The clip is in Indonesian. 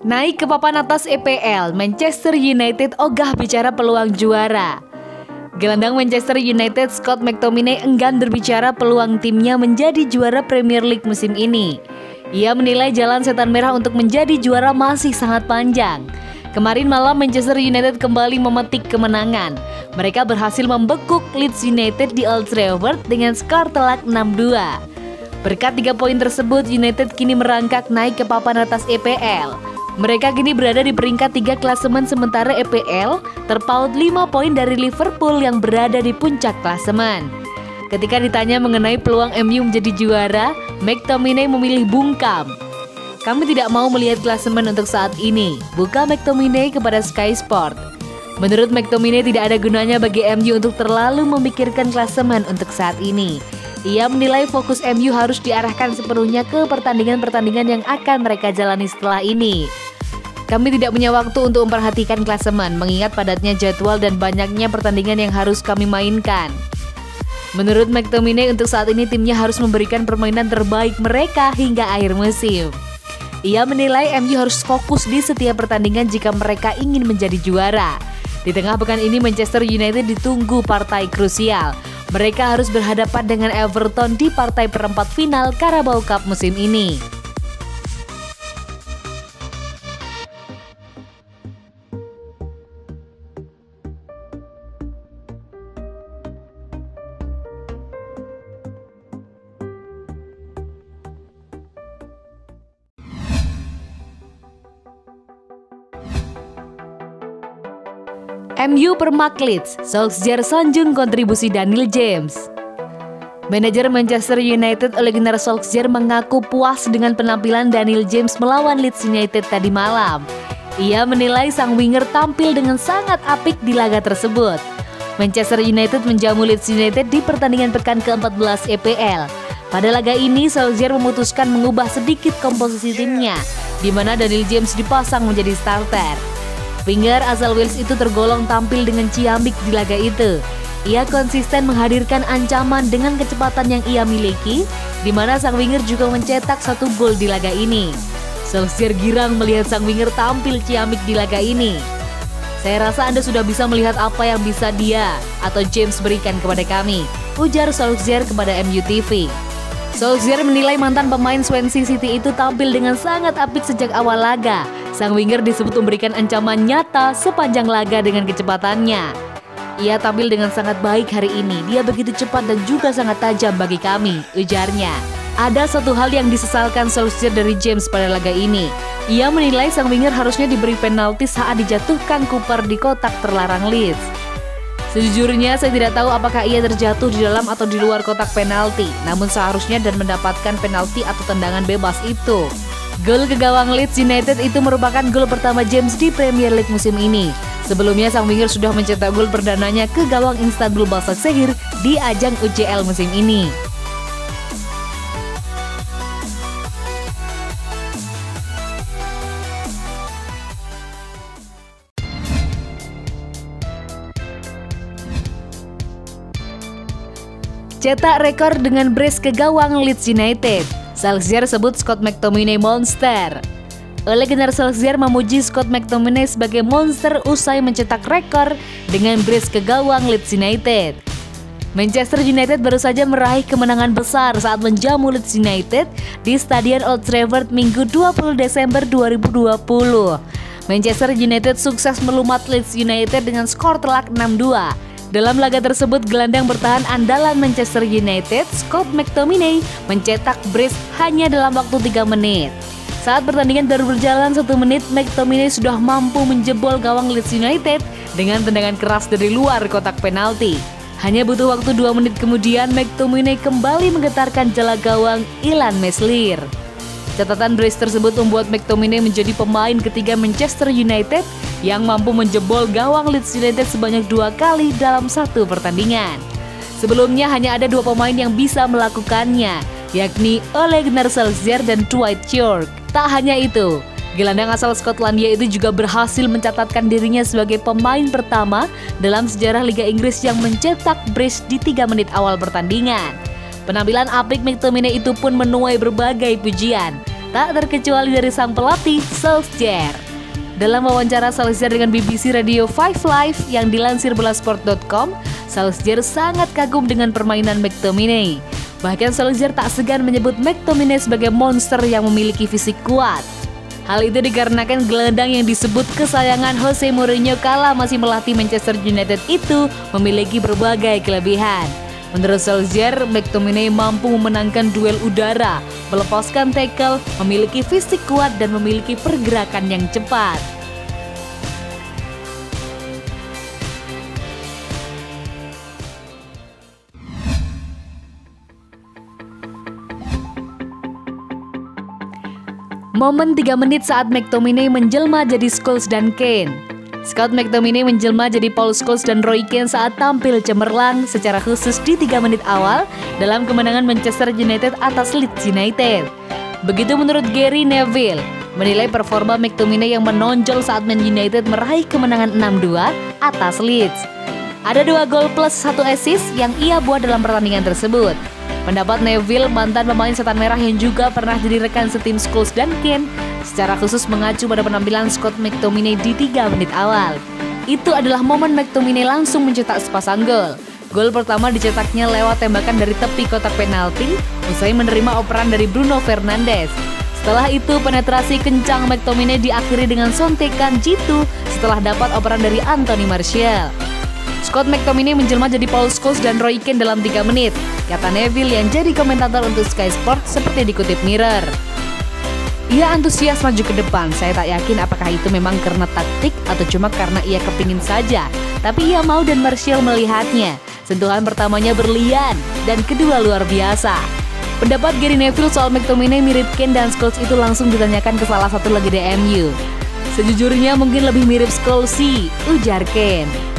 Naik ke papan atas EPL, Manchester United ogah bicara peluang juara. Gelandang Manchester United Scott McTominay enggan berbicara peluang timnya menjadi juara Premier League musim ini. Ia menilai jalan setan merah untuk menjadi juara masih sangat panjang. Kemarin malam Manchester United kembali memetik kemenangan. Mereka berhasil membekuk Leeds United di Old Trafford dengan skor telak 6-2. Berkat 3 poin tersebut, United kini merangkak naik ke papan atas EPL. Mereka kini berada di peringkat 3 klasemen sementara EPL, terpaut 5 poin dari Liverpool yang berada di puncak klasemen. Ketika ditanya mengenai peluang MU menjadi juara, McTominay memilih bungkam. "Kami tidak mau melihat klasemen untuk saat ini," buka McTominay kepada Sky Sport. Menurut McTominay tidak ada gunanya bagi MU untuk terlalu memikirkan klasemen untuk saat ini. Ia menilai fokus MU harus diarahkan sepenuhnya ke pertandingan-pertandingan yang akan mereka jalani setelah ini. "Kami tidak punya waktu untuk memperhatikan klasemen, mengingat padatnya jadwal dan banyaknya pertandingan yang harus kami mainkan." Menurut McTominay, untuk saat ini timnya harus memberikan permainan terbaik mereka hingga akhir musim. Ia menilai MU harus fokus di setiap pertandingan jika mereka ingin menjadi juara. Di tengah pekan ini Manchester United ditunggu partai krusial. Mereka harus berhadapan dengan Everton di partai perempat final Carabao Cup musim ini. MU permak Leeds, Solskjaer sanjung kontribusi Daniel James. Manajer Manchester United Ole Gunnar Solskjaer mengaku puas dengan penampilan Daniel James melawan Leeds United tadi malam. Ia menilai sang winger tampil dengan sangat apik di laga tersebut. Manchester United menjamu Leeds United di pertandingan pekan ke-14 EPL. Pada laga ini Solskjaer memutuskan mengubah sedikit komposisi timnya, di mana Daniel James dipasang menjadi starter. Winger asal Wales itu tergolong tampil dengan ciamik di laga itu. Ia konsisten menghadirkan ancaman dengan kecepatan yang ia miliki, di mana sang winger juga mencetak 1 gol di laga ini. Solskjaer girang melihat sang winger tampil ciamik di laga ini. "Saya rasa Anda sudah bisa melihat apa yang bisa dia atau James berikan kepada kami," ujar Solskjaer kepada MU TV. Solskjaer menilai mantan pemain Swansea City itu tampil dengan sangat apik sejak awal laga. Sang winger disebut memberikan ancaman nyata sepanjang laga dengan kecepatannya. "Ia tampil dengan sangat baik hari ini. Dia begitu cepat dan juga sangat tajam bagi kami," ujarnya. Ada satu hal yang disesalkan Solskjaer dari James pada laga ini. Ia menilai sang winger harusnya diberi penalti saat dijatuhkan Cooper di kotak terlarang Leeds. "Sejujurnya saya tidak tahu apakah ia terjatuh di dalam atau di luar kotak penalti, namun seharusnya dan mendapatkan penalti atau tendangan bebas itu." Gol ke gawang Leeds United itu merupakan gol pertama James di Premier League musim ini. Sebelumnya sang winger sudah mencetak gol perdananya ke gawang Istanbul Başakşehir di ajang UCL musim ini. Cetak rekor dengan brace ke gawang Leeds United. Solskjaer sebut Scott McTominay monster. Ole Gunnar Solskjaer memuji Scott McTominay sebagai monster usai mencetak rekor dengan brace ke gawang Leeds United. Manchester United baru saja meraih kemenangan besar saat menjamu Leeds United di Stadion Old Trafford Minggu 20 Desember 2020. Manchester United sukses melumat Leeds United dengan skor telak 6-2. Dalam laga tersebut, gelandang bertahan andalan Manchester United, Scott McTominay, mencetak brace hanya dalam waktu 3 menit. Saat pertandingan baru berjalan 1 menit, McTominay sudah mampu menjebol gawang Leeds United dengan tendangan keras dari luar kotak penalti. Hanya butuh waktu 2 menit kemudian, McTominay kembali menggetarkan jala gawang Ilan Meslier. Catatan brace tersebut membuat McTominay menjadi pemain ketiga Manchester United yang mampu menjebol gawang Leeds United sebanyak 2 kali dalam 1 pertandingan. Sebelumnya hanya ada 2 pemain yang bisa melakukannya, yakni Ole Gunnar Solskjaer dan Dwight Yorke. Tak hanya itu, gelandang asal Skotlandia itu juga berhasil mencatatkan dirinya sebagai pemain pertama dalam sejarah Liga Inggris yang mencetak brace di 3 menit awal pertandingan. Penampilan apik McTominay itu pun menuai berbagai pujian. tak terkecuali dari sang pelatih Solskjaer. Dalam wawancara Solskjaer dengan BBC Radio 5 Live yang dilansir Bolasport.com, Solskjaer sangat kagum dengan permainan McTominay. Bahkan Solskjaer tak segan menyebut McTominay sebagai monster yang memiliki fisik kuat. Hal itu dikarenakan gelandang yang disebut kesayangan Jose Mourinho kala masih melatih Manchester United itu memiliki berbagai kelebihan. Menurut Solskjaer, McTominay mampu memenangkan duel udara, melepaskan tackle, memiliki fisik kuat dan memiliki pergerakan yang cepat. Momen 3 menit saat McTominay menjelma jadi Scholes dan Kane. Scott McTominay menjelma jadi Paul Scholes dan Roy Keane saat tampil cemerlang secara khusus di 3 menit awal dalam kemenangan Manchester United atas Leeds United. Begitu menurut Gary Neville, menilai performa McTominay yang menonjol saat Man United meraih kemenangan 6-2 atas Leeds. Ada 2 gol plus 1 assist yang ia buat dalam pertandingan tersebut. Pendapat Neville, mantan pemain setan merah yang juga pernah jadi rekan setim Scholes dan Kane, secara khusus mengacu pada penampilan Scott McTominay di 3 menit awal. Itu adalah momen McTominay langsung mencetak sepasang gol. Gol pertama dicetaknya lewat tembakan dari tepi kotak penalti, usai menerima operan dari Bruno Fernandes. Setelah itu penetrasi kencang McTominay diakhiri dengan sontekan jitu setelah dapat operan dari Anthony Martial. Scott McTominay menjelma jadi Paul Scholes dan Roy Keane dalam 3 menit, kata Neville yang jadi komentator untuk Sky Sports seperti dikutip Mirror. Ia antusias maju ke depan, saya tak yakin apakah itu memang karena taktik atau cuma karena ia kepingin saja. Tapi ia mau dan Martial melihatnya. Sentuhan pertamanya berlian dan kedua luar biasa. Pendapat Gary Neville soal McTominay mirip Kane dan Scholes itu langsung ditanyakan ke salah satu legenda MU. Sejujurnya mungkin lebih mirip Scholes sih, ujar Kane.